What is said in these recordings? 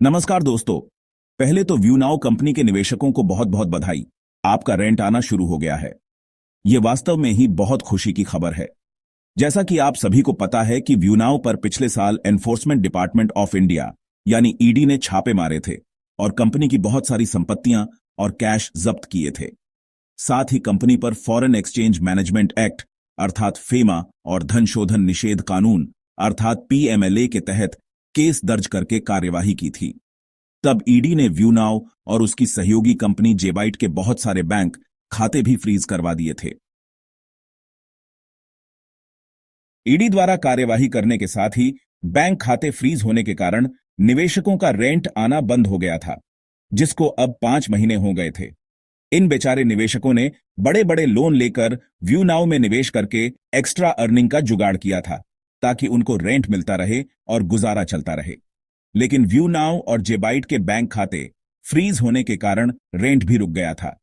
नमस्कार दोस्तों। पहले तो व्यू नाउ कंपनी के निवेशकों को बहुत बहुत बधाई। आपका रेंट आना शुरू हो गया है। यह वास्तव में ही बहुत खुशी की खबर है। जैसा कि आप सभी को पता है कि व्यू नाउ पर पिछले साल एनफोर्समेंट डिपार्टमेंट ऑफ इंडिया यानी ईडी ने छापे मारे थे और कंपनी की बहुत सारी संपत्तियां और कैश जब्त किए थे। साथ ही कंपनी पर फॉरेन एक्सचेंज मैनेजमेंट एक्ट अर्थात फेमा और धन शोधन निषेध कानून अर्थात पीएमएलए के तहत केस दर्ज करके कार्यवाही की थी। तब ईडी ने व्यू नाउ और उसकी सहयोगी कंपनी जेबाइट के बहुत सारे बैंक खाते भी फ्रीज करवा दिए थे। ईडी द्वारा कार्यवाही करने के साथ ही बैंक खाते फ्रीज होने के कारण निवेशकों का रेंट आना बंद हो गया था, जिसको अब 5 महीने हो गए थे। इन बेचारे निवेशकों ने बड़े बड़े लोन लेकर व्यू नाउ में निवेश करके एक्स्ट्रा अर्निंग का जुगाड़ किया था ताकि उनको रेंट मिलता रहे और गुजारा चलता रहे। लेकिन व्यू नाउ और जेबाइट के बैंक खाते फ्रीज होने के कारण रेंट भी रुक गया था।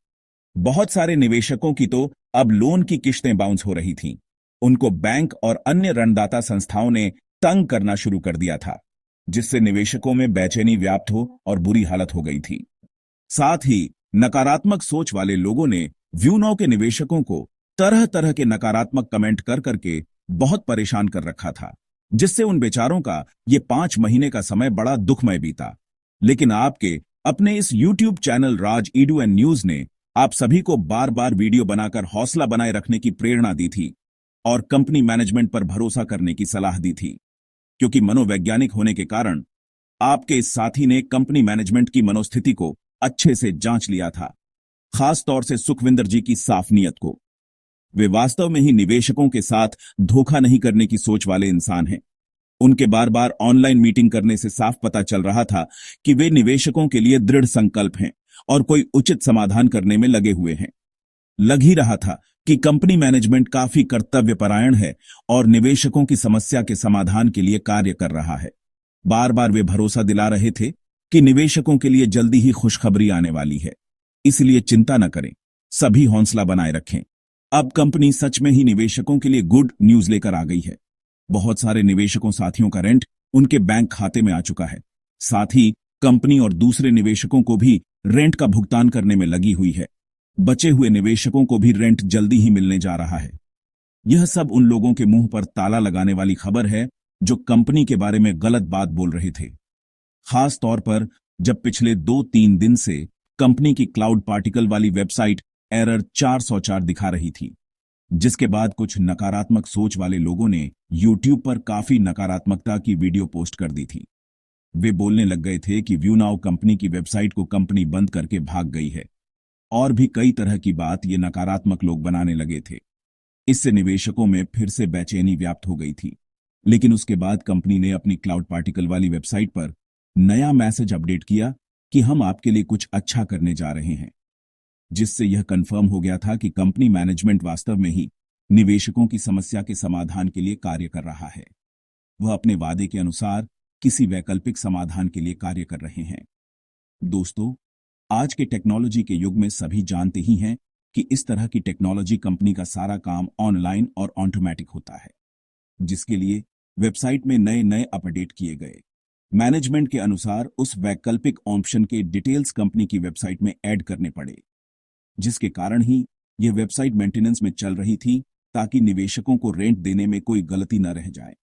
बहुत सारे निवेशकों की तो अब लोन की किश्तें बाउंस हो रही थीं। उनको बैंक और अन्य ऋणदाता संस्थाओं ने तंग करना शुरू कर दिया था, जिससे निवेशकों में बेचैनी व्याप्त हो और बुरी हालत हो गई थी। साथ ही नकारात्मक सोच वाले लोगों ने व्यू नाउ के निवेशकों को तरह तरह के नकारात्मक कमेंट कर करके बहुत परेशान कर रखा था, जिससे उन बेचारों का ये 5 महीने का समय बड़ा दुखमय बीता। लेकिन आपके अपने इस YouTube channel Raj Edu and news ने आप सभी को बार बार वीडियो बनाकर हौसला बनाए रखने की प्रेरणा दी थी और कंपनी मैनेजमेंट पर भरोसा करने की सलाह दी थी, क्योंकि मनोवैज्ञानिक होने के कारण आपके इस साथी ने कंपनी मैनेजमेंट की मनोस्थिति को अच्छे से जांच लिया था, खास तौर से सुखविंदर जी की साफ नीयत को। वे वास्तव में ही निवेशकों के साथ धोखा नहीं करने की सोच वाले इंसान हैं। उनके बार बार ऑनलाइन मीटिंग करने से साफ पता चल रहा था कि वे निवेशकों के लिए दृढ़ संकल्प हैं और कोई उचित समाधान करने में लगे हुए हैं। लग ही रहा था कि कंपनी मैनेजमेंट काफी कर्तव्यपरायण है और निवेशकों की समस्या के समाधान के लिए कार्य कर रहा है। बार बार वे भरोसा दिला रहे थे कि निवेशकों के लिए जल्दी ही खुशखबरी आने वाली है, इसलिए चिंता न करें, सभी हौसला बनाए रखें। अब कंपनी सच में ही निवेशकों के लिए गुड न्यूज लेकर आ गई है। बहुत सारे निवेशकों साथियों का रेंट उनके बैंक खाते में आ चुका है। साथ ही कंपनी और दूसरे निवेशकों को भी रेंट का भुगतान करने में लगी हुई है। बचे हुए निवेशकों को भी रेंट जल्दी ही मिलने जा रहा है। यह सब उन लोगों के मुंह पर ताला लगाने वाली खबर है जो कंपनी के बारे में गलत बात बोल रहे थे। खास तौर पर जब पिछले 2-3 दिन से कंपनी की क्लाउड पार्टिकल वाली वेबसाइट एरर 404 दिखा रही थी, जिसके बाद कुछ नकारात्मक सोच वाले लोगों ने YouTube पर काफी नकारात्मकता की वीडियो पोस्ट कर दी थी। वे बोलने लग गए थे कि व्यू नाउ कंपनी की वेबसाइट को कंपनी बंद करके भाग गई है और भी कई तरह की बात ये नकारात्मक लोग बनाने लगे थे। इससे निवेशकों में फिर से बेचैनी व्याप्त हो गई थी। लेकिन उसके बाद कंपनी ने अपनी क्लाउड पार्टिकल वाली वेबसाइट पर नया मैसेज अपडेट किया कि हम आपके लिए कुछ अच्छा करने जा रहे हैं, जिससे यह कंफर्म हो गया था कि कंपनी मैनेजमेंट वास्तव में ही निवेशकों की समस्या के समाधान के लिए कार्य कर रहा है। वह अपने वादे के अनुसार किसी वैकल्पिक समाधान के लिए कार्य कर रहे हैं। दोस्तों, आज के टेक्नोलॉजी के युग में सभी जानते ही हैं कि इस तरह की टेक्नोलॉजी कंपनी का सारा काम ऑनलाइन और ऑटोमेटिक होता है, जिसके लिए वेबसाइट में नए नए अपडेट किए गए। मैनेजमेंट के अनुसार उस वैकल्पिक ऑप्शन के डिटेल्स कंपनी की वेबसाइट में ऐड करने पड़े, जिसके कारण ही यह वेबसाइट मेंटेनेंस में चल रही थी ताकि निवेशकों को रेंट देने में कोई गलती न रह जाए।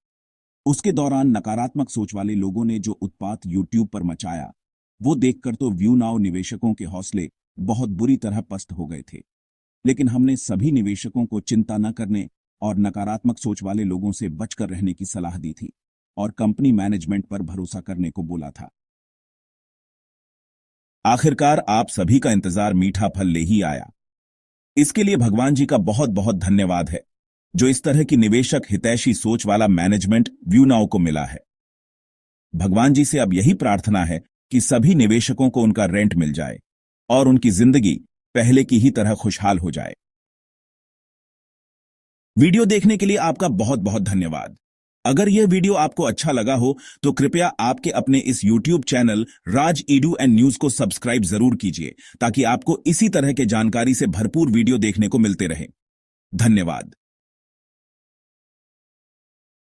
उसके दौरान नकारात्मक सोच वाले लोगों ने जो उत्पात YouTube पर मचाया, वो देखकर तो व्यू नाउ निवेशकों के हौसले बहुत बुरी तरह पस्त हो गए थे। लेकिन हमने सभी निवेशकों को चिंता न करने और नकारात्मक सोच वाले लोगों से बचकर रहने की सलाह दी थी और कंपनी मैनेजमेंट पर भरोसा करने को बोला था। आखिरकार आप सभी का इंतजार मीठा फल ले ही आया। इसके लिए भगवान जी का बहुत बहुत धन्यवाद है, जो इस तरह की निवेशक हितैषी सोच वाला मैनेजमेंट व्यू नाउ को मिला है। भगवान जी से अब यही प्रार्थना है कि सभी निवेशकों को उनका रेंट मिल जाए और उनकी जिंदगी पहले की ही तरह खुशहाल हो जाए। वीडियो देखने के लिए आपका बहुत बहुत धन्यवाद। अगर यह वीडियो आपको अच्छा लगा हो तो कृपया आपके अपने इस YouTube channel Raj Edu and news को सब्सक्राइब जरूर कीजिए, ताकि आपको इसी तरह के जानकारी से भरपूर वीडियो देखने को मिलते रहे। धन्यवाद।